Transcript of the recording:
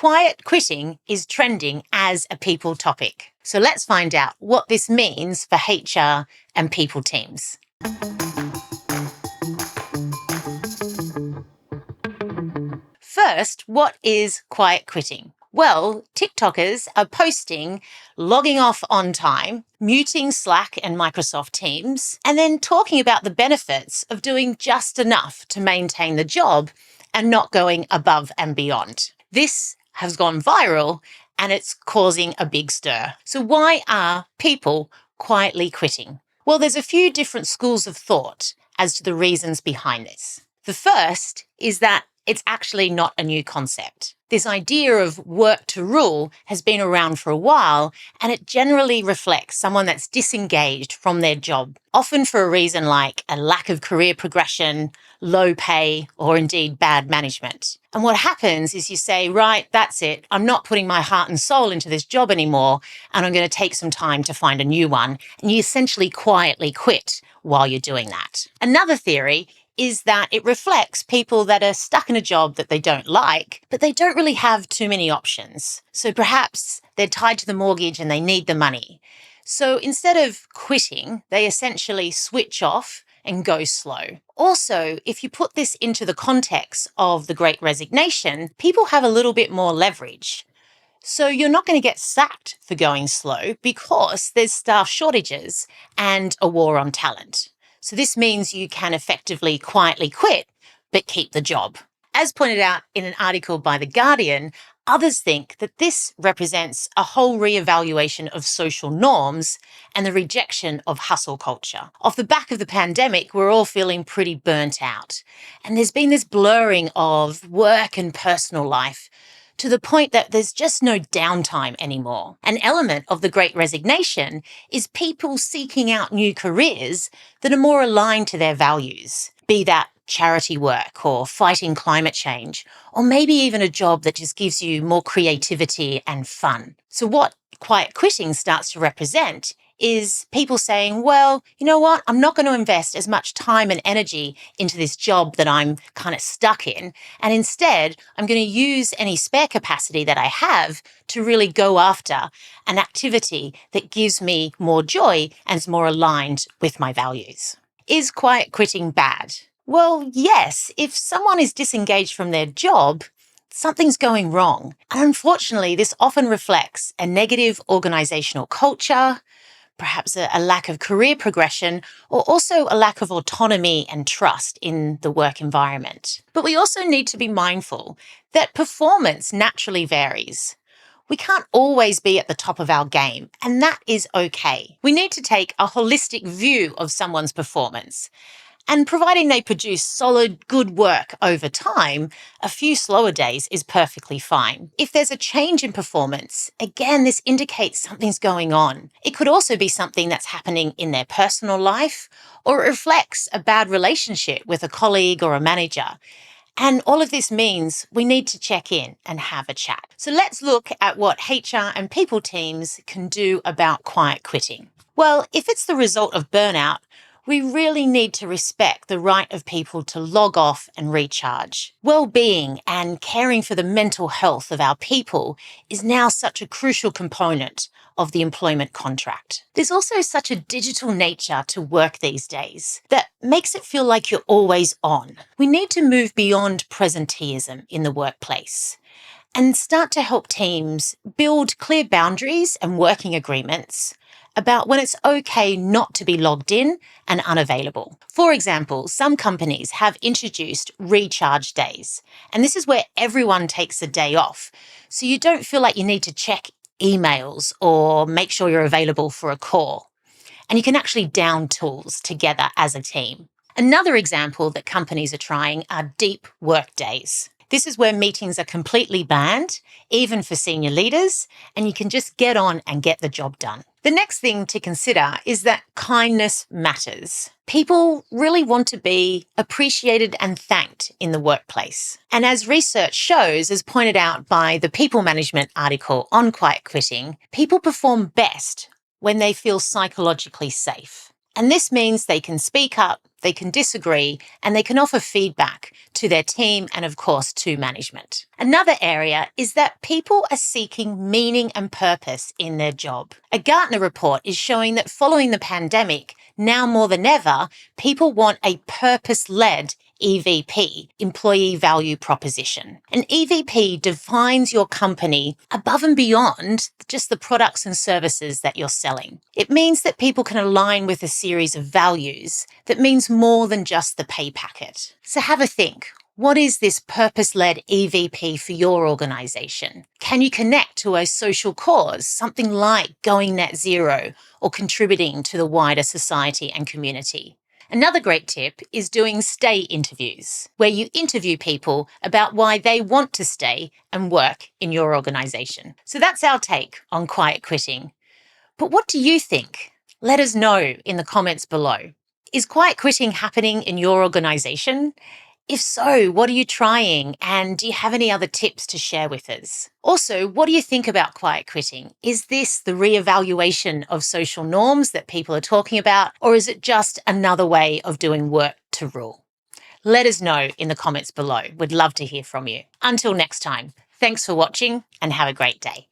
quiet quitting is trending as a people topic. So let's find out what this means for HR and people teams. First, what is quiet quitting? Well, TikTokers are posting, logging off on time, muting Slack and Microsoft Teams, and then talking about the benefits of doing just enough to maintain the job and not going above and beyond. This has gone viral and it's causing a big stir. So why are people quietly quitting? Well, there's a few different schools of thought as to the reasons behind this. The first is that it's actually not a new concept. This idea of work to rule has been around for a while, and it generally reflects someone that's disengaged from their job, often for a reason like a lack of career progression, low pay, or indeed bad management. And what happens is you say, right, that's it. I'm not putting my heart and soul into this job anymore, and I'm going to take some time to find a new one. And you essentially quietly quit while you're doing that. Another theory is that it reflects people that are stuck in a job that they don't like, but they don't really have too many options. So perhaps they're tied to the mortgage and they need the money. So instead of quitting, they essentially switch off and go slow. Also, if you put this into the context of the Great Resignation, people have a little bit more leverage. So you're not going to get sacked for going slow because there's staff shortages and a war on talent. So this means you can effectively quietly quit, but keep the job. As pointed out in an article by The Guardian, others think that this represents a whole reevaluation of social norms and the rejection of hustle culture. Off the back of the pandemic, we're all feeling pretty burnt out. And there's been this blurring of work and personal life to the point that there's just no downtime anymore. An element of the Great Resignation is people seeking out new careers that are more aligned to their values, be that charity work or fighting climate change, or maybe even a job that just gives you more creativity and fun. So what quiet quitting starts to represent is people saying, well, you know what? I'm not going to invest as much time and energy into this job that I'm kind of stuck in. And instead, I'm going to use any spare capacity that I have to really go after an activity that gives me more joy and is more aligned with my values. Is quiet quitting bad? Well, yes. If someone is disengaged from their job, something's going wrong. And unfortunately, this often reflects a negative organizational culture, perhaps a lack of career progression, or also a lack of autonomy and trust in the work environment. But we also need to be mindful that performance naturally varies. We can't always be at the top of our game, and that is okay. We need to take a holistic view of someone's performance. And providing they produce solid, good work over time, a few slower days is perfectly fine. If there's a change in performance, again, this indicates something's going on. It could also be something that's happening in their personal life, or it reflects a bad relationship with a colleague or a manager. And all of this means we need to check in and have a chat. So let's look at what HR and people teams can do about quiet quitting. Well, if it's the result of burnout, we really need to respect the right of people to log off and recharge. Well-being and caring for the mental health of our people is now such a crucial component of the employment contract. There's also such a digital nature to work these days that makes it feel like you're always on. We need to move beyond presenteeism in the workplace and start to help teams build clear boundaries and working agreements about when it's okay not to be logged in and unavailable. For example, some companies have introduced recharge days, and this is where everyone takes a day off. So you don't feel like you need to check emails or make sure you're available for a call. And you can actually down tools together as a team. Another example that companies are trying are deep work days. This is where meetings are completely banned, even for senior leaders, and you can just get on and get the job done. The next thing to consider is that kindness matters. People really want to be appreciated and thanked in the workplace. And as research shows, as pointed out by the People Management article on quiet quitting, people perform best when they feel psychologically safe. And this means they can speak up, they can disagree, and they can offer feedback to their team and, of course, to management. Another area is that people are seeking meaning and purpose in their job. A Gartner report is showing that following the pandemic, now more than ever, people want a purpose-led EVP, employee value proposition. An EVP defines your company above and beyond just the products and services that you're selling. It means that people can align with a series of values that means more than just the pay packet. So have a think. What is this purpose-led EVP for your organization? Can you connect to a social cause, something like going net zero or contributing to the wider society and community? Another great tip is doing stay interviews, where you interview people about why they want to stay and work in your organization. So that's our take on quiet quitting. But what do you think? Let us know in the comments below. Is quiet quitting happening in your organization? If so, what are you trying? And do you have any other tips to share with us? Also, what do you think about quiet quitting? Is this the reevaluation of social norms that people are talking about, or is it just another way of doing work to rule? Let us know in the comments below. We'd love to hear from you. Until next time, thanks for watching and have a great day.